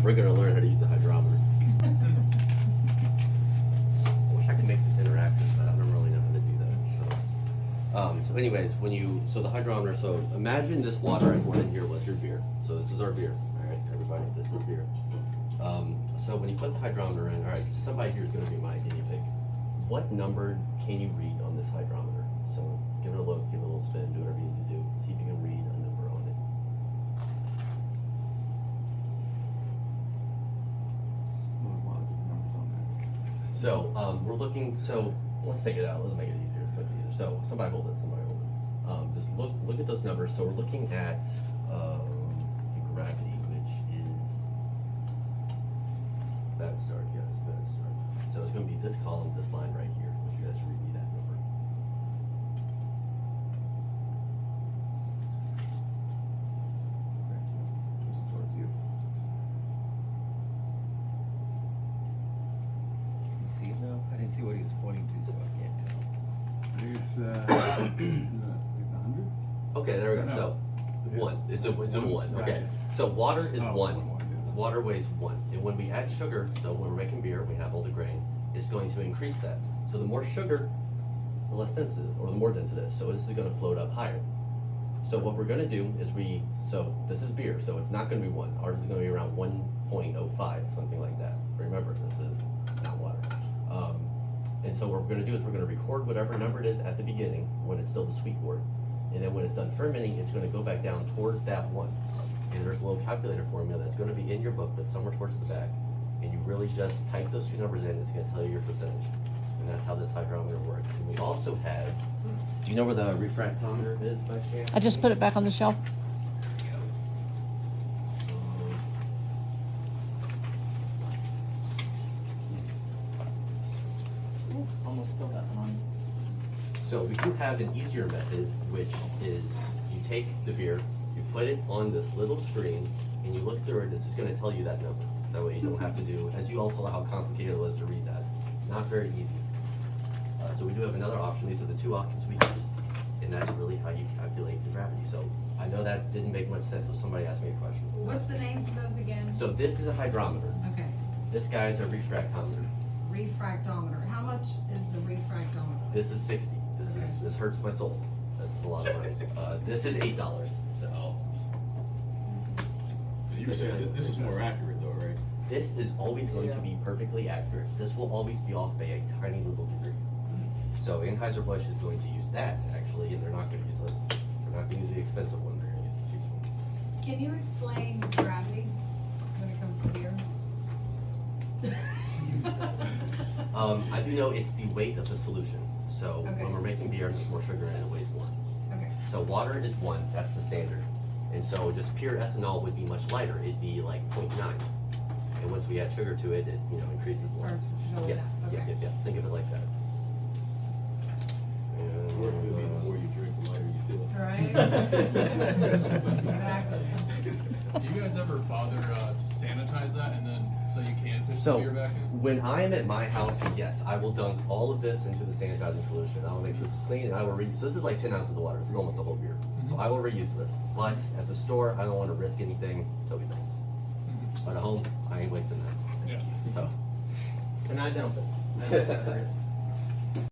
we're gonna learn how to use the hydrometer. I wish I could make this interactive, but I don't really know how to do that. So anyways, so the hydrometer. So imagine this water I poured in here was your beer. So this is our beer. All right, everybody, this is beer. So when you put the hydrometer in, all right, somebody here is going to be my guinea pig. What number can you read on this hydrometer? So let's give it a look, give it a little spin, do whatever you need to do. See if you can read a number on it. A lot of different numbers on there. So we're looking. So let's take it out. Let's make it easier. So somebody hold it. Somebody hold it. Just look at those numbers. So we're looking at the gravity, which is bad start. Yes, bad start. So it's going to be this column, this line right here. I want you guys to read me that number. Twist it towards you. See it now? I didn't see what he was pointing to, so I can't tell. I think it's like 100. Okay, there we go. No. So one. It's a one. Okay. Gotcha. So water is Oh, one. yeah. Water weighs 1. And when we add sugar, so when we're making beer, we have all the grain, it's going to increase that. So the more sugar, the less dense it is, or the more dense it is. So this is going to float up higher. So what we're going to do is so this is beer, so it's not going to be 1. Ours is going to be around 1.05, something like that. Remember, this is not water. And so what we're going to do is we're going to record whatever number it is at the beginning when it's still the sweet wort. And then when it's done fermenting, it's going to go back down towards that 1. And there's a little calculator formula that's going to be in your book that's somewhere towards the back. And you really just type those two numbers in, it's going to tell you your percentage. And that's how this hydrometer works. And we also have, do you know where the refractometer is by chance? I just put it back on the shelf. Almost spilled that one on. So we do have an easier method, which is you take the beer, you put it on this little screen, and you look through it. This is going to tell you that number. That way you don't have to do, as you also know how complicated it was to read that. Not very easy. So we do have another option. These are the two options we use, and that's really how you calculate the gravity. So I know that didn't make much sense, so somebody asked me a question. What's the names of those again? So this is a hydrometer. Okay, This guy's a refractometer. refractometer. How much is the refractometer? This is 60. This hurts my soul. This is a lot of money. This is $8. So You were saying that this is more accurate though, right? this is always going to be perfectly accurate. This will always be off by a tiny little degree. So Anheuser-Busch is going to use that actually, and they're not going to use this. They're not going to use the expensive one. They're going to use the cheap one. Can you explain gravity when it comes to beer? I do know it's the weight of the solution. So Okay. when we're making beer, there's more sugar in it, it weighs more. Okay, So water is 1, that's the standard. And so just pure ethanol would be much lighter. It'd be like 0.9. And once we add sugar to it, it increases more. starts going Yeah, up, okay. yeah. Think of it like that. The more you drink, the lighter you feel. Right? Exactly. Do you guys ever bother to sanitize that and then so you can put So the beer back in? when I'm at my house, yes, I will dunk all of this into the sanitizing solution. I will make sure this is clean, and I will reuse. So this is like 10 ounces of water. This is almost a whole beer. So I will reuse this. But at the store, I don't want to risk anything. So we don't. But at home, I ain't wasting that. Yeah. So. And I dump it.